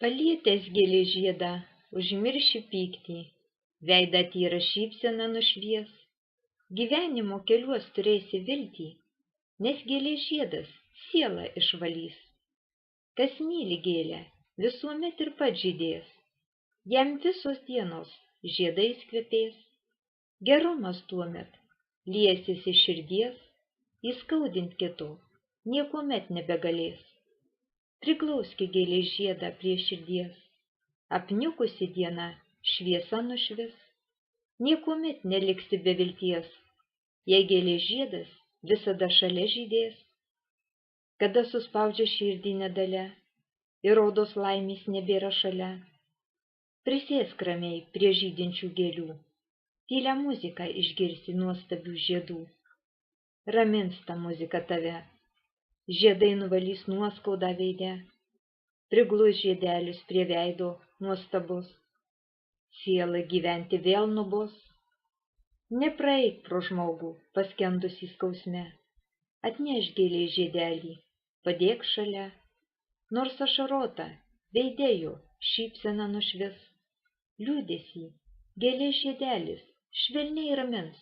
Palietęs gėlės žiedą, užmirši pyktį, veidą tyrą šypseną nušvies, gyvenimo keliuos turėsi viltį, nes gėlės žiedas sielą išvalys. Kas myli gėlę, visuomet ir pats žydės, jam visos dienos žiedais kvepės, gerumas tuomet liesis iš širdies, įskaudint kito niekuomet nebegalės. Priglauski gėlės žiedą prie širdies, apniukusi diena šviesa nušvis, niekuomet neliksi be vilties, jei gėlės žiedas visada šalia žydės. Kada suspaudžia širdį nedale ir rodos laimės nebėra šalia, prisėsk ramiai prie žydinčių gėlių, tylią muziką išgirsi nuostabių žiedų. Ramins ta muzika tave, žiedai nuvalys nuoskaudą veide, priglus žiedelis prie veido nuostabus, siela gyventi vėl nubos. Nepraeik pro žmogų paskendusį skausme, atneš gėlės žiedelį, padėk šalia, nors ašarota veide jo šypsena nušvis, liūdesį gėlės žiedelis švelniai ramins.